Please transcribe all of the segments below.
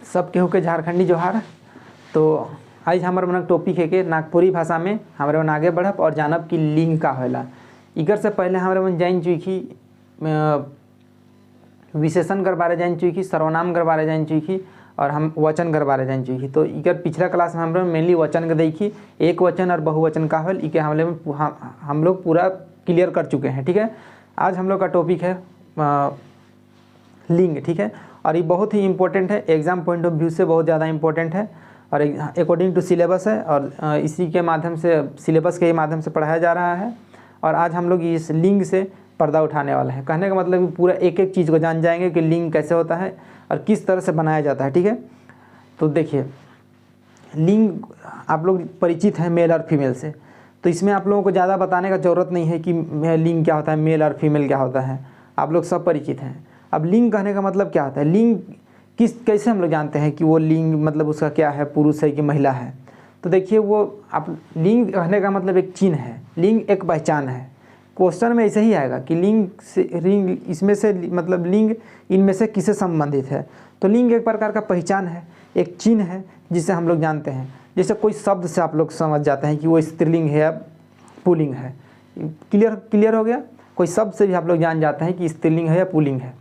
सब केहू के झारखंडी जोहार। तो आज हमारे मन टॉपिक है कि नागपुरी भाषा में हमारे मन आगे बढ़ब और जानब कि लिंग का होला। इकर से पहले हमारे मन जान चुकी विशेषण कर बारे जान चुकी, सर्वनाम कर बारे जान चुकी और हम वचन कर बारे जान चुकी। तो इकर पिछला क्लास में हम मेनली वचन के देखी, एक वचन और बहुवचन का हल इके हम लोग पूरा क्लियर कर चुके हैं। ठीक है, आज हम लोग का टॉपिक है लिंग। ठीक है, और ये बहुत ही इंपॉर्टेंट है, एग्जाम पॉइंट ऑफ व्यू से बहुत ज़्यादा इंपॉर्टेंट है और अकॉर्डिंग टू सिलेबस है और इसी के माध्यम से, सिलेबस के माध्यम से पढ़ाया जा रहा है। और आज हम लोग इस लिंग से पर्दा उठाने वाला है। कहने का मतलब पूरा एक एक चीज़ को जान जाएंगे कि लिंग कैसे होता है और किस तरह से बनाया जाता है। ठीक है, तो देखिए लिंग आप लोग परिचित हैं मेल और फीमेल से, तो इसमें आप लोगों को ज़्यादा बताने का ज़रूरत नहीं है कि लिंग क्या होता है, मेल और फीमेल क्या होता है, आप लोग सब परिचित हैं। अब लिंग कहने का मतलब क्या होता है, लिंग कैसे हम लोग जानते हैं कि वो लिंग मतलब उसका क्या है, पुरुष है कि महिला है। तो देखिए वो आप लिंग कहने का मतलब एक चिन्ह है, लिंग एक पहचान है। क्वेश्चन में ऐसे ही आएगा कि लिंग से लिंग इसमें से मतलब लिंग इनमें से किसे संबंधित है। तो लिंग एक प्रकार का पहचान है, एक चिन्ह है जिसे हम लोग जानते हैं। जैसे कोई शब्द से आप लोग समझ जाते हैं कि वो स्त्रीलिंग है या पुल्लिंग है। क्लियर हो गया। कोई शब्द से भी आप लोग जान जाते हैं कि स्त्रीलिंग है या पुल्लिंग है।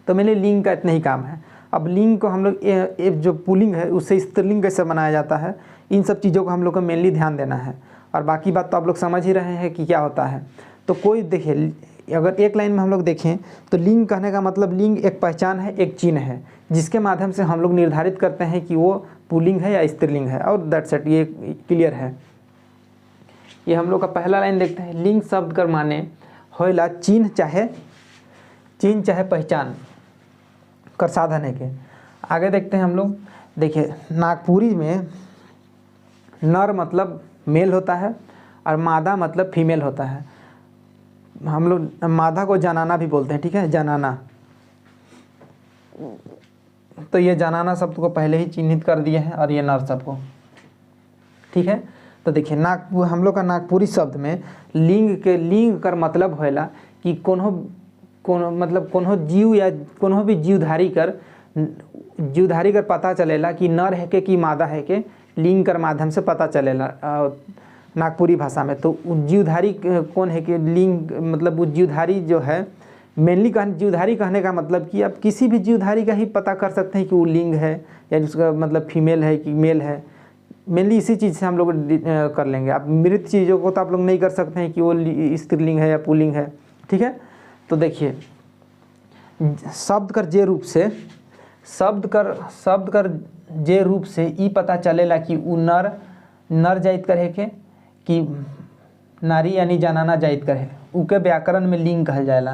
तो मेरे लिंग का इतना ही काम है। अब लिंग को हम लोग जो पुल्लिंग है उससे स्त्रीलिंग कैसे बनाया जाता है, इन सब चीज़ों को हम लोग को मेनली ध्यान देना है। और बाकी बात तो आप लोग समझ ही रहे हैं कि क्या होता है। तो कोई देखिए, अगर एक लाइन में हम लोग देखें तो लिंग कहने का मतलब लिंग एक पहचान है, एक चिन्ह है जिसके माध्यम से हम लोग निर्धारित करते हैं कि वो पुल्लिंग है या स्त्रीलिंग है। और दैट्स इट, ये क्लियर है। ये हम लोग का पहला लाइन देखते हैं। लिंग शब्द कर माने होइला चिन्ह चाहे पहचान कर साधन है के। आगे देखते हैं हम लोग। देखिए नागपुरी में नर मतलब मेल होता है और मादा मतलब फीमेल होता है। हम लोग मादा को जनाना भी बोलते हैं। ठीक है, जनाना। तो ये जनाना शब्द को पहले ही चिन्हित कर दिए हैं और ये नर शब्द को। ठीक है, तो देखिए हम लोग का नागपुरी शब्द में लिंग कर मतलब होएला कि कोनो जीव या कोनो भी जीवधारी कर पता चलेला कि नर है के कि मादा है के, लिंग कर माध्यम से पता चलेला नागपुरी भाषा में। तो जीवधारी कौन है कि लिंग मतलब वो जीवधारी जो है, मेनली जीवधारी कहने का मतलब कि आप किसी भी जीवधारी का ही पता कर सकते हैं कि वो लिंग है या उसका मतलब फीमेल है कि मेल है। मेनली इसी चीज़ से हम लोग कर लेंगे। आप मृत चीज़ों को तो आप लोग नहीं कर सकते हैं कि वो स्त्रीलिंग है या पुल्लिंग है। ठीक है, तो देखिए शब्द कर जे रूप से ई पता चलेला कि उ नर जाइत कर है के कि नारी यानी जनाना जाइत कर है, उके व्याकरण में लिंग कहल जाएला।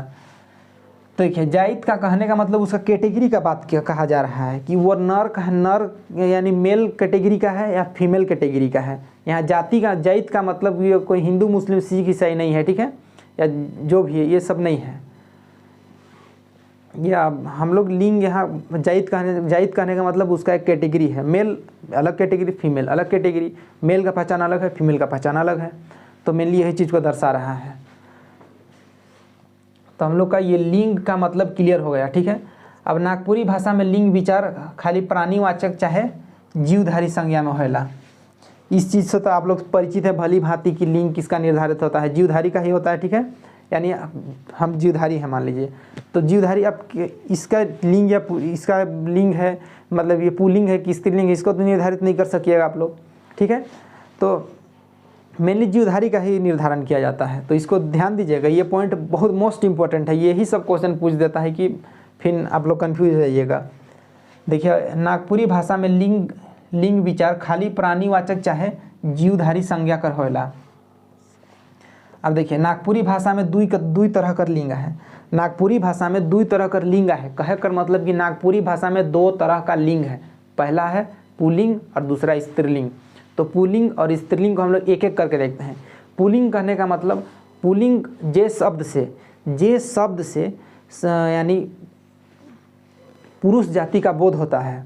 तो देखिए जाइत का कहने का मतलब उसका कैटेगरी का बात कहा जा रहा है कि वो नर यानी मेल कैटेगरी का है या फीमेल कैटेगरी का है। यहाँ जाइत का मतलब ये कोई हिंदू मुस्लिम सिख ईसाई नहीं है। ठीक है, या जो भी है ये सब नहीं है। या हम लोग लिंग यहाँ जाइत कहने का मतलब उसका एक कैटेगरी है। मेल अलग कैटेगरी, फीमेल अलग कैटेगरी। मेल का पहचान अलग है, फीमेल का पहचान अलग है। तो मेनली यही चीज़ को दर्शा रहा है। तो हम लोग का ये लिंग का मतलब क्लियर हो गया। ठीक है, अब नागपुरी भाषा में लिंग विचार खाली प्राणीवाचक चाहे जीवधारी संज्ञा में होएला। इस चीज़ से तो आप लोग परिचित है भली भांति कि लिंग किसका निर्धारित होता है, जीवधारी का ही होता है। ठीक है, यानी हम जीवधारी हैं मान लीजिए, तो जीवधारी अब इसका लिंग या इसका लिंग है मतलब ये पुल्लिंग है कि स्त्रीलिंग है, इसको तो निर्धारित नहीं कर सकिएगा आप लोग। ठीक है, तो मेनली जीवधारी का ही निर्धारण किया जाता है। तो इसको ध्यान दीजिएगा, ये पॉइंट बहुत मोस्ट इंपॉर्टेंट है। यही सब क्वेश्चन पूछ देता है कि फिर आप लोग कन्फ्यूज रहिएगा। देखिए नागपुरी भाषा में लिंग विचार खाली प्राणीवाचक चाहे जीवधारी संज्ञा कर होएला। अब देखिए नागपुरी भाषा में दुई तरह कर लिंग है। नागपुरी भाषा में दुई तरह कर लिंग है। कहे कर मतलब कि नागपुरी भाषा में दो तरह का लिंग है। पहला है पुल्लिंग और दूसरा स्त्रीलिंग। तो पुल्लिंग और स्त्रीलिंग को हम लोग एक एक करके देखते हैं। पुल्लिंग कहने का मतलब पुल्लिंग जे शब्द से यानी पुरुष जाति का बोध होता है,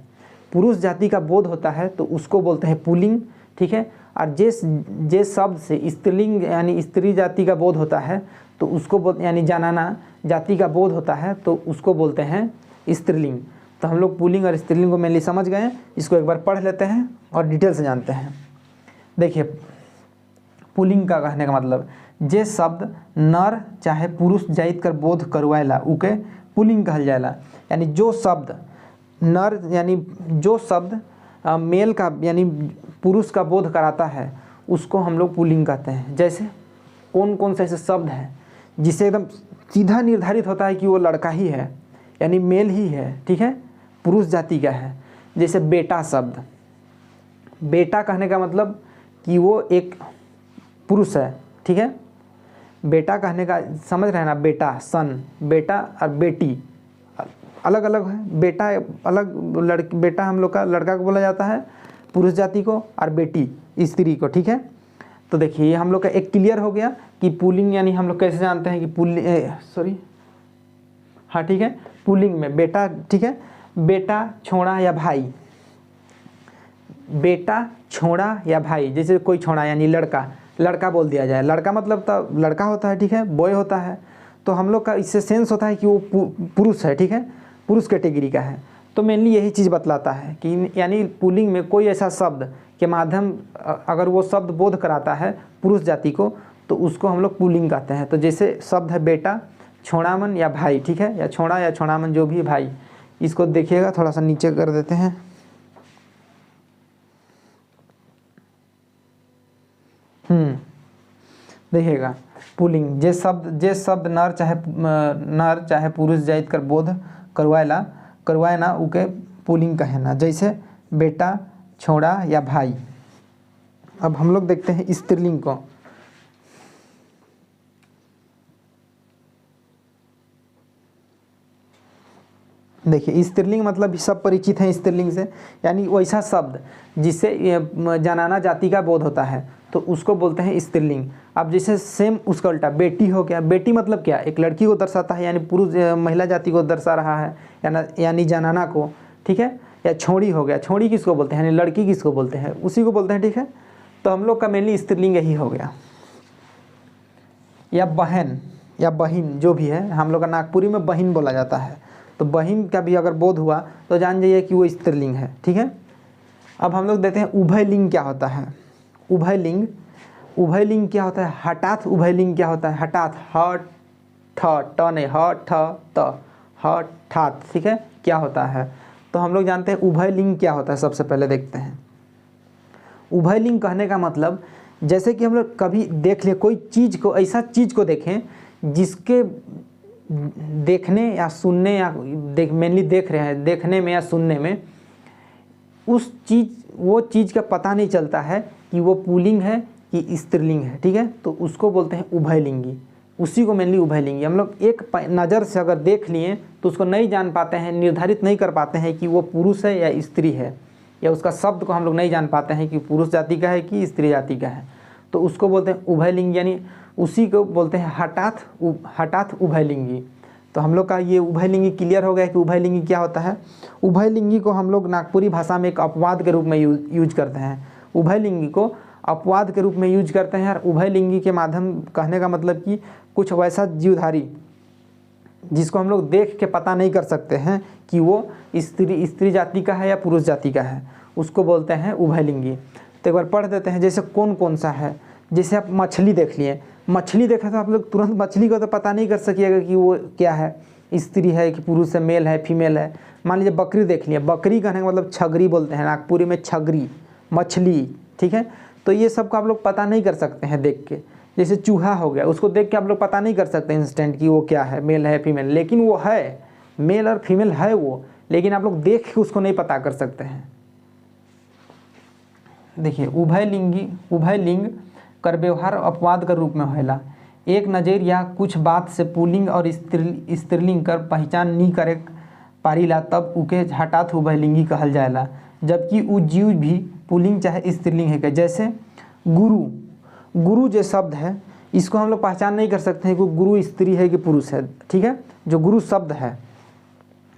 पुरुष जाति का बोध होता है तो उसको बोलते हैं पुल्लिंग। ठीक है, और जे शब्द से स्त्रीलिंग यानी स्त्री जाति का बोध होता है तो उसको यानी जनाना जाति का बोध होता है तो उसको बोलते हैं स्त्रीलिंग। तो हम लोग पुल्लिंग और स्त्रीलिंग को मेनली समझ गए हैं। इसको एक बार पढ़ लेते हैं और डिटेल से जानते हैं। देखिए पुल्लिंग का कहने का मतलब जे शब्द नर चाहे पुरुष जाइत कर बोध करवाएला उके पुल्लिंग कहल जाएला। यानी जो शब्द नर यानी जो शब्द मेल का यानी पुरुष का बोध कराता है उसको हम लोग पुल्लिंग कहते हैं। जैसे कौन कौन से ऐसे शब्द हैं जिससे एकदम सीधा निर्धारित होता है कि वो लड़का ही है यानी मेल ही है, ठीक है, पुरुष जाति का है। जैसे बेटा शब्द, बेटा कहने का मतलब कि वो एक पुरुष है, ठीक है। बेटा कहने का समझ रहे हैं ना, बेटा सन, बेटा और बेटी अलग अलग है। बेटा अलग बेटा हम लोग का लड़का को बोला जाता है पुरुष जाति को, और बेटी स्त्री को, ठीक है। तो देखिए ये हम लोग का एक क्लियर हो गया कि पुल्लिंग यानी हम लोग कैसे जानते हैं कि हाँ ठीक है, पुल्लिंग में बेटा, ठीक है, बेटा छोड़ा या भाई, बेटा छोड़ा या भाई। जैसे कोई छोड़ा यानी लड़का बोल दिया जाए, लड़का मतलब तो लड़का होता है, ठीक है, बॉय होता है। तो हम लोग का इससे सेंस होता है कि वो पुरुष है, ठीक है, पुरुष कैटेगरी का है। तो मेनली यही चीज़ बतलाता है कि यानी पुल्लिंग में कोई ऐसा शब्द के माध्यम अगर वो शब्द बोध कराता है पुरुष जाति को तो उसको हम लोग पुल्लिंग कहते हैं। तो जैसे शब्द है बेटा, छोड़ामन या भाई, ठीक है, या छोड़ा या छोड़ामन जो भी भाई। इसको देखिएगा, थोड़ा सा नीचे कर देते हैं। देखिएगा पुल्लिंग जे शब्द नर चाहे पुरुष जाइत कर बोध करवाए ना उके पुल्लिंग कहना। जैसे बेटा, छोड़ा या भाई। अब हम लोग देखते हैं स्त्रीलिंग को। देखिए स्त्रीलिंग मतलब सब परिचित हैं स्त्रीलिंग से, यानी वैसा शब्द जिससे जनाना जाति का बोध होता है तो उसको बोलते हैं स्त्रीलिंग। अब जैसे सेम उसका उल्टा बेटी हो गया। बेटी मतलब क्या, एक लड़की को दर्शाता है यानी पुरुष महिला जाति को दर्शा रहा है यानी जनाना को, ठीक है। या छोड़ी हो गया, छोड़ी किसको बोलते हैं यानी लड़की किसको बोलते हैं, उसी को बोलते हैं, ठीक है। तो हम लोग का मेनली स्त्रीलिंग यही हो गया। या बहन या बहिन जो भी है, हम लोग का नागपुरी में बहिन बोला जाता है। तो बहिन का भी अगर बोध हुआ तो जान जाइए कि वो स्त्रीलिंग है, ठीक है। अब हम लोग देखते हैं उभयलिंग क्या होता है। उभयलिंग क्या होता है। हठात उभयलिंग क्या होता है। हठात हठात, ठीक है, क्या होता है। तो हम लोग जानते हैं उभयलिंग क्या होता है। सबसे पहले देखते हैं उभयलिंग कहने का मतलब जैसे कि हम लोग कभी देख ले कोई चीज़ को, ऐसा चीज़ को देखें जिसके देखने या सुनने या मेनली देख रहे हैं, देखने में या सुनने में वो चीज़ का पता नहीं चलता है कि वो पुल्लिंग है कि स्त्रीलिंग है, ठीक है। तो उसको बोलते हैं उभयलिंगी। उसी को मेनली उभयलिंगी। हम लोग एक नज़र से अगर देख लिए तो उसको नहीं जान पाते हैं, निर्धारित नहीं कर पाते हैं कि वो पुरुष है या स्त्री है, या उसका शब्द को हम लोग नहीं जान पाते हैं कि पुरुष जाति का है कि स्त्री जाति का है। तो उसको बोलते हैं उभयलिंग, यानी उसी को बोलते हैं हठात उभयलिंगी। तो हम लोग का ये उभयलिंगी क्लियर हो गया कि उभयलिंगी क्या होता है। उभयलिंगी को हम लोग नागपुरी भाषा में एक अपवाद के रूप में यूज करते हैं। उभयलिंगी को अपवाद के रूप में यूज करते हैं। और उभयलिंगी के माध्यम कहने का मतलब कि कुछ वैसा जीवधारी जिसको हम लोग देख के पता नहीं कर सकते हैं कि वो स्त्री जाति का है या पुरुष जाति का है, उसको बोलते हैं उभयलिंगी। तो एक बार पढ़ देते हैं जैसे कौन कौन सा है। जैसे आप मछली देख लिए, मछली देखा तो आप लोग तुरंत मछली को तो पता नहीं कर सकिएगा कि वो क्या है, स्त्री है कि पुरुष है, मेल है फीमेल है। मान लीजिए बकरी देख लिए, बकरी कहने का मतलब छगरी बोलते हैं, नागपुरी में छगरी मछली, ठीक है। तो ये सब का आप लोग पता नहीं कर सकते हैं देख के। जैसे चूहा हो गया, उसको देख के आप लोग पता नहीं कर सकते इंस्टेंट कि वो क्या है, मेल है फीमेल, लेकिन वो है, मेल और फीमेल है वो, लेकिन आप लोग देख के उसको नहीं पता कर सकते हैं। देखिए उभयलिंग कर व्यवहार अपवाद के रूप में होला। एक नज़र या कुछ बात से पुल्लिंग और स्त्रीलिंग कर पहचान नहीं करे पारिला तब उके हठात उभयलिंगी कहल जाएला। जबकि उ जीव भी पुल्लिंग चाहे स्त्रीलिंग है। जैसे गुरु जो शब्द है इसको हम लोग पहचान नहीं कर सकते हैं कि गुरु स्त्री है कि पुरुष है, ठीक है, जो गुरु शब्द है।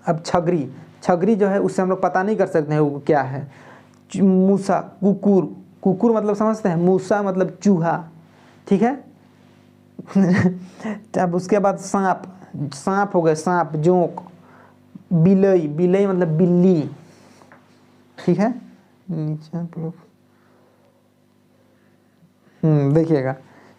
अब छगरी जो है उससे हम लोग पता नहीं कर सकते हैं वो क्या है। मूसा, कुकुर मतलब समझते हैं, मूसा मतलब चूहा, ठीक है। अब उसके बाद सांप हो गए, सांप, जोंक, बिलई, बिलई मतलब बिल्ली, ठीक है। नीचे आप लोग देखिएगा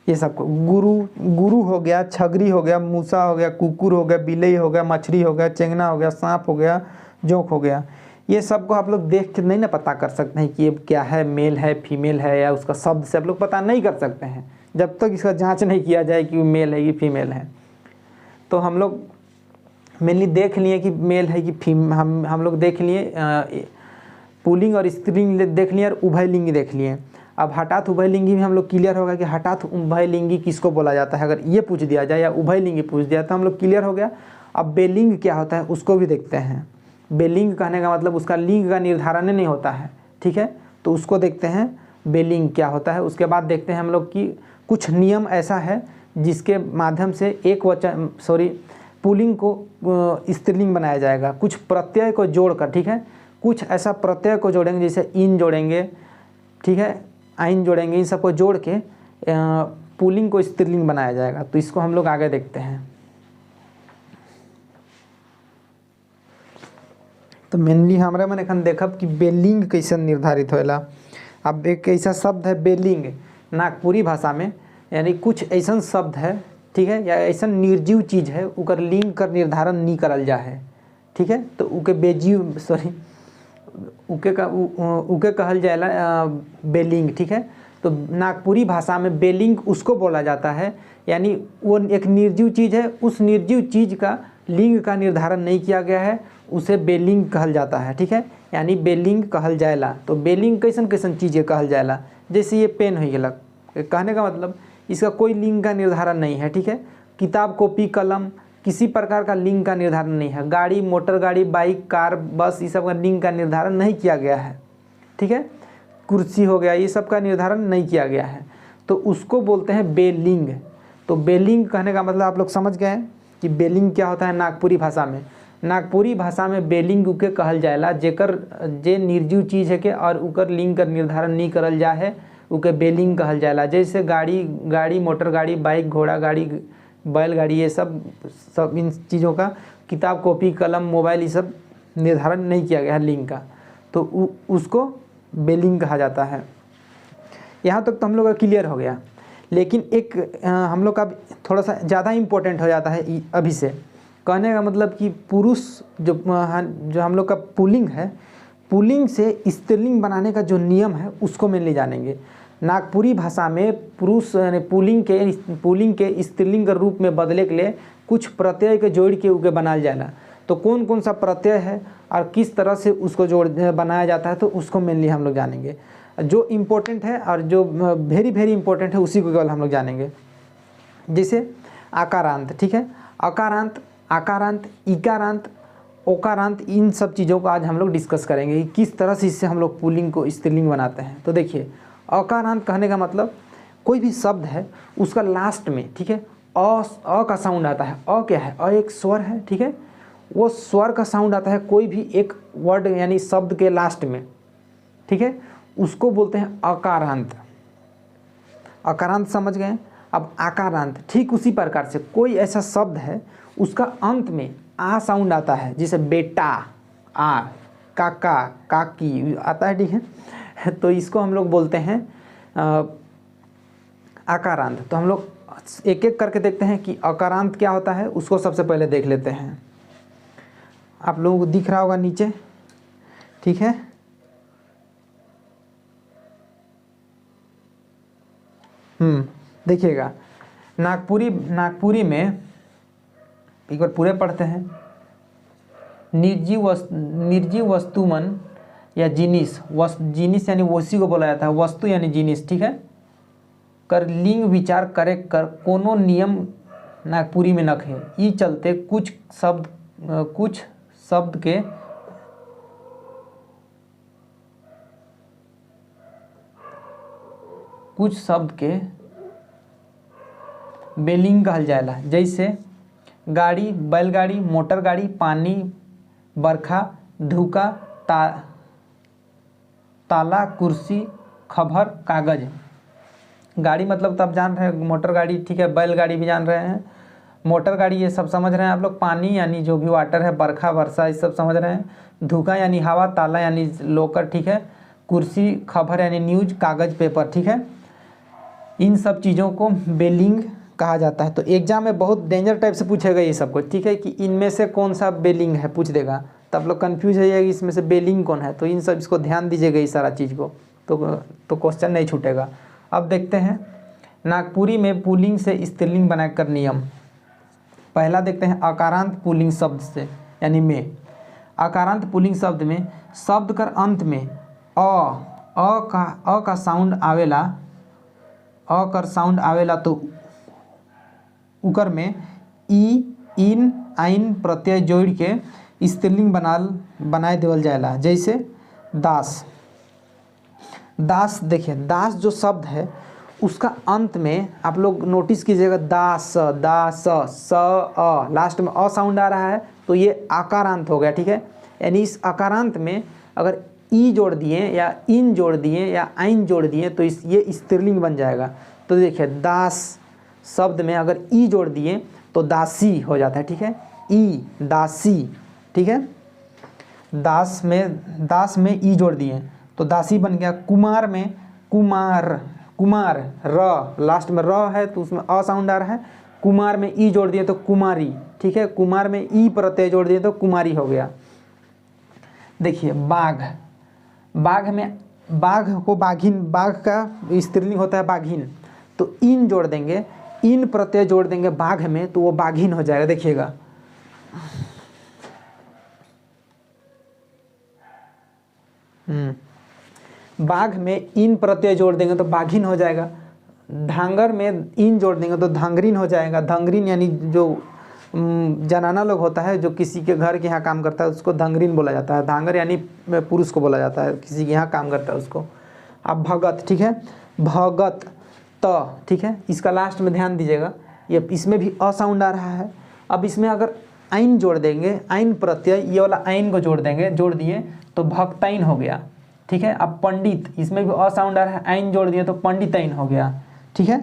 ये सबको, गुरु, गुरु हो गया, छगरी हो गया, मूसा हो गया, कुकुर हो गया, बिलई हो गया, मछली हो गया, चेंगना हो गया, सांप हो गया, जोंक हो गया। ये सबको आप लोग देख के नहीं ना पता कर सकते हैं कि ये क्या है, मेल है फीमेल है, या उसका शब्द से आप लोग पता नहीं कर सकते हैं जब तक इसका जांच नहीं किया जाए कि वो मेल है कि फीमेल है। तो हम लोग मेनली देख लिए कि मेल है कि फीम हम लोग देख लिए, पुल्लिंग और स्त्रीलिंग देख लिए और उभयलिंगी देख लिए। अब हठात उभयलिंगी में हम लोग क्लियर होगा कि हठात उभयलिंगी किसको बोला जाता है, अगर ये पूछ दिया जाए या उभयलिंगी पूछ दिया तो हम लोग क्लियर हो गया। अब बेलिंग क्या होता है उसको भी देखते हैं। बेलिंग कहने का मतलब उसका लिंग का निर्धारण नहीं होता है, ठीक है, तो उसको देखते हैं बेलिंग क्या होता है। उसके बाद देखते हैं हम लोग कि कुछ नियम ऐसा है जिसके माध्यम से एक वचन पुल्लिंग को स्त्रीलिंग बनाया जाएगा, कुछ प्रत्यय को जोड़कर, ठीक है, कुछ ऐसा प्रत्यय को जोड़ेंगे जैसे इन जोड़ेंगे, ठीक है, आइन जोड़ेंगे, इन सबको जोड़ के पुल्लिंग को स्त्रीलिंग बनाया जाएगा। तो इसको हम लोग आगे देखते हैं। तो मेनली हमारे मन एखन देखब कि बेलिंग कैसे निर्धारित होला। अब एक ऐसा शब्द है बेलिंग नागपुरी भाषा में, यानी कुछ ऐसा शब्द है, ठीक है, या ऐसा निर्जीव चीज़ है उकर लिंग कर निर्धारण नहीं करल जा है, ठीक है, तो उके बेजीव उके कहल जाएला बेलिंग, ठीक है। तो नागपुरी भाषा में बेलिंग उसको बोला जाता है, यानी वो एक निर्जीव चीज़ है, उस निर्जीव चीज़ का लिंग का निर्धारण नहीं किया गया है, उसे बेलिंग कहल जाता है, ठीक है, यानी बेलिंग कहल जाएला। तो बेलिंग कैसन कैसन चीज़ें कहल जाएला, जैसे ये पेन हो गया, कहने का मतलब इसका कोई लिंग का निर्धारण नहीं है, ठीक है। किताब, कॉपी, कलम, किसी प्रकार का लिंग का निर्धारण नहीं है। गाड़ी, मोटर गाड़ी, बाइक, कार, बस, ये सब का लिंग का निर्धारण नहीं किया गया है, ठीक है। कुर्सी हो गया, ये सब का निर्धारण नहीं किया गया है, तो उसको बोलते हैं बेलिंग। तो बेलिंग कहने का मतलब आप लोग समझ गए कि बेलिंग क्या होता है नागपुरी भाषा में। नागपुरी भाषा में बेलिंग उके कहल जाएला जेकर जे निर्जीव चीज़ है के और उकर लिंग का निर्धारण नहीं करल जा है, उके बेलिंग कहल जाएला। जैसे गाड़ी, मोटर गाड़ी, बाइक, घोड़ा गाड़ी, बैलगाड़ी, ये सब इन चीज़ों का किताब, कॉपी, कलम, मोबाइल, ये सब निर्धारण नहीं किया गया है लिंग का, तो उसको बेलिंग कहा जाता है। यहाँ तक तो हम लोग का क्लियर हो गया। लेकिन एक हम लोग का थोड़ा सा ज़्यादा इम्पोर्टेंट हो जाता है अभी से। कहने का मतलब कि पुरुष जो हम लोग का पुल्लिंग है, पुल्लिंग से स्त्रीलिंग बनाने का जो नियम है उसको मेनली जानेंगे। नागपुरी भाषा में पुरुष यानी पुल्लिंग के स्त्रीलिंग के रूप में बदले के लिए कुछ प्रत्यय के जोड़ के उके बनाया जाएगा। तो कौन कौन सा प्रत्यय है और किस तरह से उसको जोड़ बनाया जाता है, तो उसको मेनली हम लोग जानेंगे। जो इम्पोर्टेंट है और जो वेरी वेरी इंपॉर्टेंट है उसी को केवल हम लोग जानेंगे। जैसे आकारांत, ठीक है, अकारांत, आकारांत, इकारांत, ओकारांत, इन सब चीज़ों को आज हम लोग डिस्कस करेंगे कि किस तरह से इससे हम लोग पुल्लिंग को स्त्रीलिंग बनाते हैं। तो देखिए, अकारांत कहने का मतलब कोई भी शब्द है उसका लास्ट में, ठीक है, अ का साउंड आता है। अ क्या है? अ एक स्वर है, ठीक है, वो स्वर का साउंड आता है कोई भी एक वर्ड यानी शब्द के लास्ट में, ठीक है, उसको बोलते हैं अकारांत। अकारांत समझ गए। अब आकारांत ठीक उसी प्रकार से कोई ऐसा शब्द है उसका अंत में आ साउंड आता है, जैसे बेटा, आ, काका, काकी आता है, ठीक है, तो इसको हम लोग बोलते हैं आकारांत। तो हम लोग एक एक करके देखते हैं कि अकारांत क्या होता है, उसको सबसे पहले देख लेते हैं। आप लोगों को दिख रहा होगा नीचे, ठीक है, देखिएगा नागपुरी में एक बार पूरे पढ़ते हैं। निर्जीव वस्तुमन या जिनिस, जिनिस यानी उसी को बोला जाता है, वस्तु यानी जिनिस, ठीक है, कर लिंग विचार करे कर कोनो नियम नागपुरी में नख है। ई चलते कुछ शब्द के बेलिंग कहल जाएला। जैसे गाड़ी, बैलगाड़ी, मोटर गाड़ी, पानी, बरखा, धुका, ताला, कुर्सी, खबर, कागज। गाड़ी मतलब तब जान रहे हैं मोटर गाड़ी, ठीक है, बैलगाड़ी भी जान रहे हैं, मोटर गाड़ी ये सब समझ रहे हैं आप लोग। पानी यानी जो भी वाटर है, बरखा वर्षा ये सब समझ रहे हैं। धुका यानी हवा, ताला यानी लोकर, ठीक है। कुर्सी, खबर यानी न्यूज, कागज़ पेपर, ठीक है। इन सब चीज़ों को बेलिंग कहा जाता है। तो एग्जाम में बहुत डेंजर टाइप से पूछेगा ये सब कुछ, ठीक है, कि इनमें से कौन सा बेलिंग है पूछ देगा, तब लोग कन्फ्यूज हो जाएगी इसमें से बेलिंग कौन है। तो इन सब इसको ध्यान दीजिएगा इस सारा चीज़ को, तो क्वेश्चन नहीं छूटेगा। अब देखते हैं नागपुरी में पुल्लिंग से स्त्रीलिंग बनाकर नियम। पहला देखते हैं अकारांत पुल्लिंग शब्द से यानी में। अकारांत पुल्लिंग शब्द में शब्द कर अंत में अ का साउंड आवेला, अ कर साउंड आवेला तो उकर में ई, इन, आइन प्रत्यय जोड़ के स्त्रीलिंग बनाए देवल जाएला। जैसे दास। दास देखिए, दास जो शब्द है उसका अंत में आप लोग नोटिस कीजिएगा, दास, दास, स, अ, लास्ट में अ साउंड आ रहा है तो ये आकारांत हो गया, ठीक है। यानी इस आकारांत में अगर ई जोड़ दिए या इन जोड़ दिए या आइन जोड़ दिए तो ये स्त्रीलिंग बन जाएगा। तो देखिए दास शब्द में अगर ई जोड़ दिए तो दासी हो जाता है, ठीक है। ई, दासी, ठीक है। दास में ई जोड़ दिए तो दासी बन गया। कुमार में कुमार, कुमार, र लास्ट में र है तो उसमें अ साउंड आ रहा है। कुमार में ई जोड़ दिए तो कुमारी, ठीक है। कुमार में ई प्रत्यय जोड़ दिए तो कुमारी हो गया। देखिए बाघ। बाघ में बाघ को बाघिन, बाघ का स्त्रीलिंग होता है बाघिन, तो इन जोड़ देंगे, इन प्रत्यय जोड़ देंगे बाघ में तो वो बाघिन हो जाएगा। देखिएगा बाघ में इन प्रत्यय जोड़ देंगे तो बाघिन हो जाएगा। धांगर में इन जोड़ देंगे तो धांगरीन हो जाएगा। धांगरीन यानी जो जनाना लोग होता है जो किसी के घर के यहाँ काम करता है उसको धांगरीन बोला जाता है। धांगर यानी पुरुष को बोला जाता है, किसी के यहाँ काम करता है उसको। अब भगत, ठीक है, भगत त, ठीक है। इसका लास्ट में ध्यान दीजिएगा, ये इसमें भी अ साउंड आ रहा है। अब इसमें अगर आइन जोड़ देंगे, आइन प्रत्यय, ये वाला आइन को जोड़ देंगे, जोड़ दिए तो भक्ताइन हो गया, ठीक है। अब पंडित, इसमें भी अ साउंड आ रहा है, आइन जोड़ दिए तो पंडिताइन हो गया, ठीक है।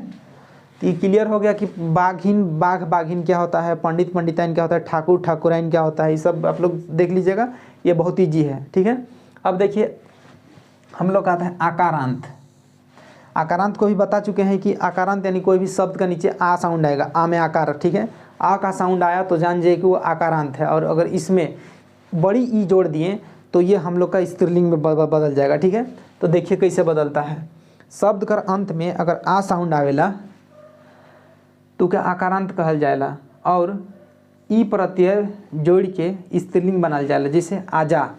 तो ये क्लियर हो गया कि बाघिन, बाघ बाघिन क्या होता है, पंडित पंडिताइन क्या होता है, ठाकुर ठाकुराइन क्या होता है, ये सब आप लोग देख लीजिएगा, ये बहुत ईजी है, ठीक है। अब देखिए हम लोग आता है आकारांत। आकारांत को भी बता चुके हैं कि आकारांत यानी कोई भी शब्द का नीचे आ साउंड आएगा, आ में आकार, ठीक है। आ का साउंड आया तो जान जाइए कि वो आकारांत है, और अगर इसमें बड़ी ई जोड़ दिए तो ये हम लोग का स्त्रीलिंग में बदल जाएगा, ठीक है। तो देखिए कैसे बदलता है। शब्द कर अंत में अगर आ साउंड आवेला तो क्या आकारांत कहल जाएला, और ई प्रत्यय जोड़ के स्त्रीलिंग बनाल जाएला। जैसे आजा,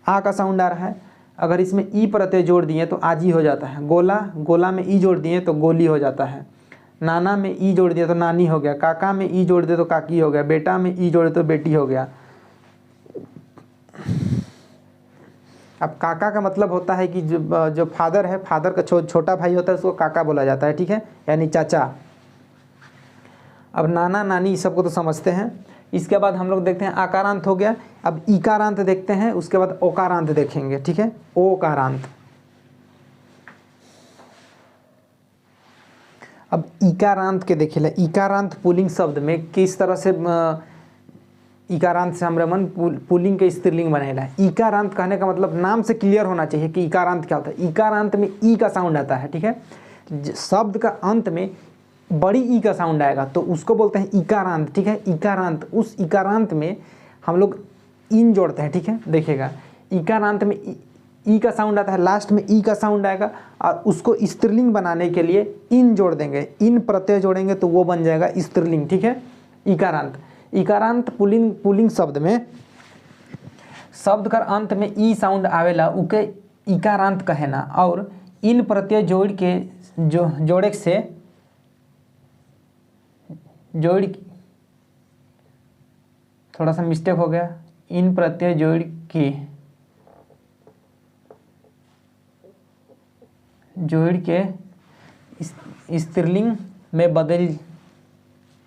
आ का साउंड आ रहा है, अगर इसमें ई प्रत्यय जोड़ दिए तो आजी हो जाता है। गोला, गोला में ई जोड़ दिए तो गोली हो जाता है। नाना में ई जोड़ दिया तो नानी हो गया। काका में ई जोड़ दिए तो काकी हो गया। बेटा में ई जोड़े तो बेटी हो गया। अब काका का मतलब होता है कि जो फादर है, फादर का छोटा भाई होता है उसको काका बोला जाता है, ठीक है, यानी चाचा। अब नाना नानी इस सबको तो समझते हैं। इसके बाद हम लोग देखते हैं आकारांत हो गया। अब इकारांत देखते हैं, उसके बाद ओकारांत देखेंगे, ठीक है। ओकारांत। अब इकारांत के देखिए, इकारांत पुल्लिंग शब्द में किस तरह से इकारांत से हमरा मन पुल्लिंग के स्त्रीलिंग बनेला। इकारांत कहने का मतलब नाम से क्लियर होना चाहिए कि इकारांत क्या होता है। इकारांत में ई का साउंड आता है, ठीक है। शब्द का अंत में बड़ी ई का साउंड आएगा तो उसको बोलते हैं इकारांत, ठीक है। इकारांत, उस इकारांत में हम लोग इन जोड़ते हैं, ठीक है। देखिएगा इकारांत में ई का साउंड आता है, लास्ट में ई का साउंड आएगा, और उसको स्त्रीलिंग बनाने के लिए इन जोड़ देंगे, इन प्रत्यय जोड़ेंगे तो वो बन जाएगा स्त्रीलिंग, ठीक है। इकारांत। इकारांत पुल्लिंग शब्द में शब्द कर अंत में ई साउंड आवेला उके इकारांत कहेना, और इन प्रत्यय जोड़ के जोड़े से थोड़ा सा मिस्टेक हो गया, इन प्रत्यय जोड़ के स्त्रीलिंग में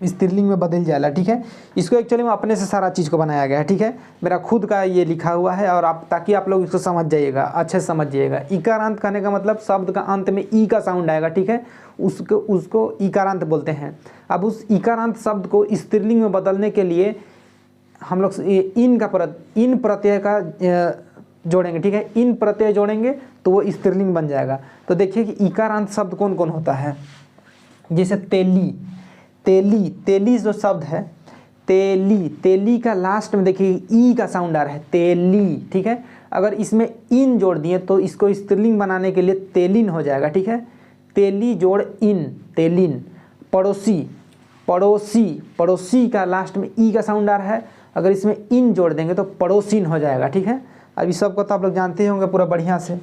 स्त्रीलिंग में बदल जाएगा, ठीक है। इसको एक्चुअली में अपने से सारा चीज़ को बनाया गया है, ठीक है। मेरा खुद का ये लिखा हुआ है और आप ताकि आप लोग इसको समझ जाइएगा, अच्छे से समझ जाइएगा। इकारांत कहने का मतलब शब्द का अंत में ई का साउंड आएगा, ठीक है, उसको इकारांत बोलते हैं। अब उस इकारांत शब्द को स्त्रीलिंग में बदलने के लिए हम लोग इन प्रत्यय का जोड़ेंगे, ठीक है। इन प्रत्यय जोड़ेंगे तो वो स्त्रीलिंग बन जाएगा। तो देखिए कि इकारांत शब्द कौन कौन होता है। जैसे तेली जो शब्द है, तेली का लास्ट में देखिए ई का साउंड आ रहा है, तेली, ठीक है। अगर इसमें इन जोड़ दिए तो इसको स्त्रीलिंग बनाने के लिए तेलिन हो जाएगा, ठीक है। तेली जोड़ इन, तेलिन। पड़ोसी का लास्ट में ई का साउंड आ रहा है, अगर इसमें इन जोड़ देंगे तो पड़ोसिन हो जाएगा, ठीक है। अब इस सबको तो आप लोग जानते ही होंगे पूरा बढ़िया से।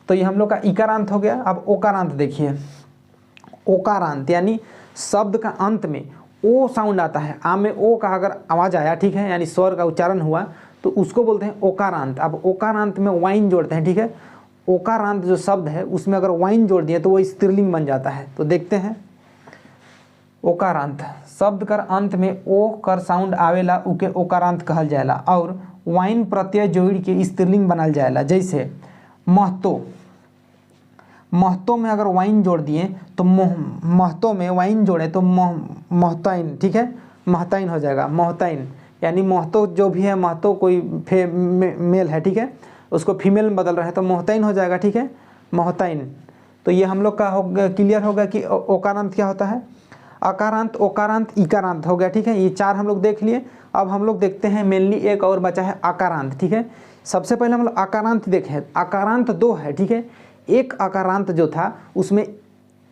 तो ये हम लोग का इकारांत हो गया। अब ओकारांत देखिए, ओकारांत यानी शब्द का अंत में ओ साउंड आता है, आ में ओ का अगर आवाज़ आया, ठीक है, यानी स्वर का उच्चारण हुआ तो उसको बोलते हैं ओकारांत। अब ओकारांत में वाइन जोड़ते हैं, ठीक है। ओकारांत जो शब्द है उसमें अगर वाइन जोड़ दिए तो वो स्त्रीलिंग बन जाता है। तो देखते हैं ओकारांत शब्द कर अंत में ओ कर साउंड आवेला उके ओकारांत कहल जाएला और वाइन प्रत्यय जोड़ के स्त्रीलिंग बनल जाएला। जैसे महतो में अगर वाइन जोड़ दिए तो महतो में वाइन जोड़े तो महताइन, ठीक है, महताइन हो जाएगा, महताइन। यानी महतो जो भी है, महतो कोई मेल है, ठीक है, उसको फीमेल में बदल रहा है तो महताइन हो जाएगा, ठीक है, महताइन। तो ये हम लोग का हो गया, क्लियर हो गया कि ओकारांत क्या होता है। अकारांत, ओकारांत, इकारांत हो गया, ठीक है। ये चार हम लोग देख लिए। अब हम लोग देखते हैं मेनली एक और बचा है आकारांत, ठीक है। सबसे पहले हम लोग आकारांत देखें। आकारांत दो है, ठीक है। एक आकारांत जो था उसमें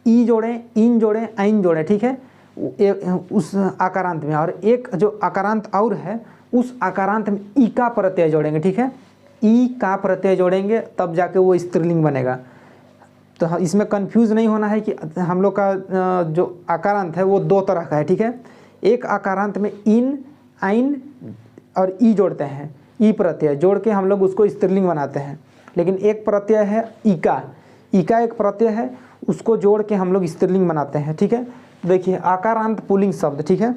ई जोड़े, इन जोड़े, आइन जोड़े, ठीक है, उस आकारांत में। और एक जो आकारांत और है उस आकारांत में ई का प्रत्यय जोड़ेंगे, ठीक है। ई का प्रत्यय जोड़ेंगे तब जाके वो स्त्रीलिंग बनेगा। तो इसमें कंफ्यूज नहीं होना है कि हम लोग का जो आकारांत है वो दो तरह का है, ठीक है। एक आकारांत में इन, आइन और ई जोड़ते हैं, ई प्रत्यय जोड़ के हम लोग उसको स्त्रीलिंग बनाते हैं। लेकिन एक प्रत्यय है इका एक प्रत्यय है, उसको जोड़ के हम लोग स्त्रीलिंग बनाते हैं, ठीक है। देखिए आकारांत पुल्लिंग शब्द, ठीक है,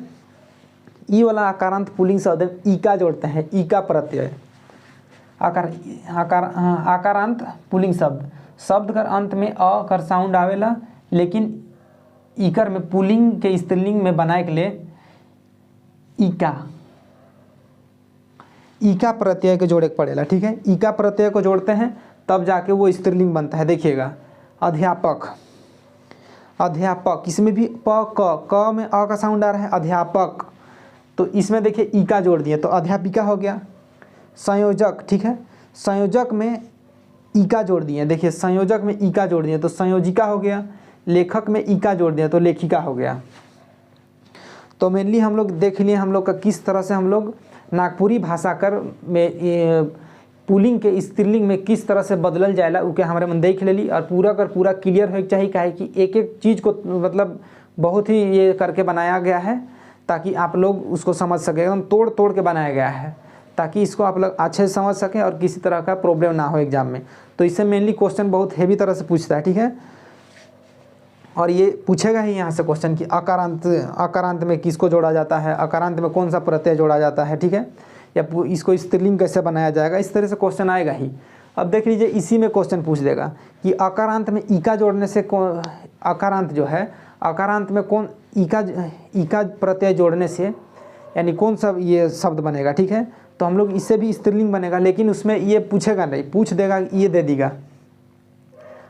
ई वाला आकारांत पुल्लिंग शब्द इका जोड़ते हैं, इका प्रत्यय। आकारांत पुल्लिंग शब्द कर अंत में अ कर साउंड आवेला, लेकिन इकर में पुल्लिंग के स्त्रीलिंग में बनाए के लिए इका प्रत्यय को जोड़े पड़ेगा, ठीक है। इका प्रत्यय को जोड़ते हैं तब जाके वो स्त्रीलिंग बनता है। देखिएगा अध्यापक, इसमें भी क में अ का साउंड आ रहा है, अध्यापक। तो इसमें देखिए इका जोड़ दिए तो अध्यापिका हो गया। संयोजक, ठीक है, संयोजक में इका जोड़ दिए, देखिए संयोजक में इका जोड़ दिए तो संयोजिका हो गया। लेखक में इका जोड़ दिया तो लेखिका हो गया। तो मेनली हम लोग देख लिए हम लोग का किस तरह से हम लोग नागपुरी भाषा कर में पुल्लिंग के स्त्रीलिंग में किस तरह से बदलल जाएला उके हमारे मन देख लेली। और पूरा कर पूरा क्लियर हो चाहिए, काहे कि एक एक चीज़ को मतलब बहुत ही ये करके बनाया गया है ताकि आप लोग उसको समझ सकें। एकदम तोड़ तोड़ के बनाया गया है ताकि इसको आप लोग अच्छे से समझ सकें और किसी तरह का प्रॉब्लम ना हो एग्जाम में। तो इससे मेनली क्वेश्चन बहुत हेवी तरह से पूछता है, ठीक है। और ये पूछेगा ही यहाँ से क्वेश्चन कि अकारांत में किसको जोड़ा जाता है, अकारांत में कौन सा प्रत्यय जोड़ा जाता है, ठीक है, या इसको स्त्रीलिंग कैसे बनाया जाएगा, इस तरह से क्वेश्चन आएगा ही। अब देख लीजिए इसी में क्वेश्चन पूछ देगा कि अकारांत में इका जोड़ने से कौन, अकारांत जो है अकारांत में कौन इका प्रत्यय जोड़ने से यानी कौन सा ये शब्द बनेगा, ठीक है। तो हम लोग इससे भी स्त्रीलिंग बनेगा, लेकिन उसमें ये पूछेगा नहीं, पूछ देगा ये दे देगा,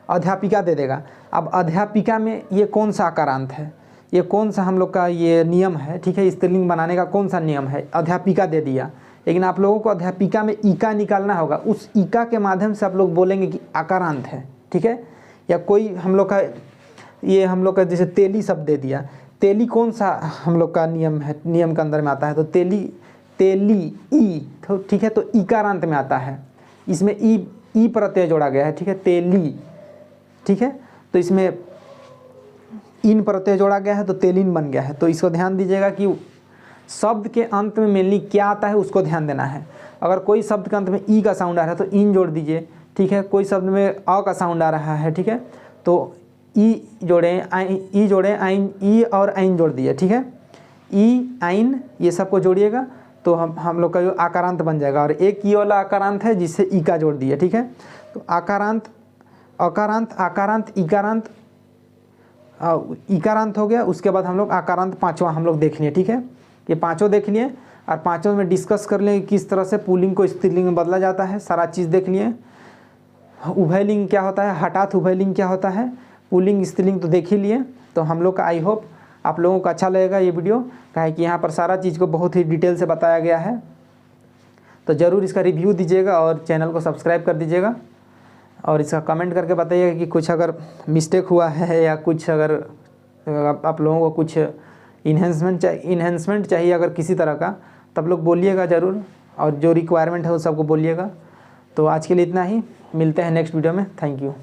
अध्यापिका दे देगा। अब अध्यापिका में ये कौन सा आकारांत है, ये कौन सा हम लोग का ये नियम है, ठीक है, स्त्रीलिंग बनाने का कौन सा नियम है, अध्यापिका दे दिया। लेकिन आप लोगों को अध्यापिका में इका निकालना होगा, उस इका के माध्यम से आप लोग बोलेंगे कि आकारांत है, ठीक है। या कोई हम लोग का ये हम लोग का जैसे तेली शब्द दे दिया, तेली कौन सा हम लोग का नियम है, नियम के अंदर में आता है, तो तेली ई, तो ठीक है, तो इकारांत में आता है, इसमें ई प्रत्यय जोड़ा गया है, ठीक है, तेली, ठीक है। तो इसमें इन प्रत्यय जोड़ा गया है तो तेलिन बन गया है। तो इसको ध्यान दीजिएगा कि शब्द के अंत में मेनली क्या आता है उसको ध्यान देना है। अगर कोई शब्द के अंत में ई का साउंड आ रहा है तो इन जोड़ दीजिए, ठीक है। कोई शब्द में अ का साउंड आ रहा है, ठीक है, तो ई जोड़ें, आइन, ई और आइन जोड़ दिए, ठीक है। ई आइन ये सबको जोड़िएगा तो हम लोग का जो आकारांत बन जाएगा। और एक ये वाला आकारांत है जिससे ई का जोड़ दिए, ठीक है। तो आकारांत, अकारांत, आकारांत, इकारांत, इकारांत हो गया। उसके बाद हम लोग आकारांत पांचवा हम लोग देख लिए, ठीक है। ये पांचों देख लिए और पांचों में डिस्कस कर लें किस तरह से पुल्लिंग को स्त्रीलिंग में बदला जाता है, सारा चीज़ देख लिए। उभयलिंग क्या होता है, हठात उभयलिंग क्या होता है, पुल्लिंग स्त्रीलिंग तो देख ही लिए। तो हम लोग का आई होप आप लोगों को अच्छा लगेगा ये वीडियो, काहे कि यहाँ पर सारा चीज़ को बहुत ही डिटेल से बताया गया है। तो ज़रूर इसका रिव्यू दीजिएगा और चैनल को सब्सक्राइब कर दीजिएगा और इसका कमेंट करके बताइएगा कि कुछ अगर मिस्टेक हुआ है या कुछ अगर आप लोगों को कुछ इन्हेंसमेंट चाहिए अगर किसी तरह का, तब लोग बोलिएगा ज़रूर, और जो रिक्वायरमेंट है वो सबको बोलिएगा। तो आज के लिए इतना ही, मिलते हैं नेक्स्ट वीडियो में। Thank you.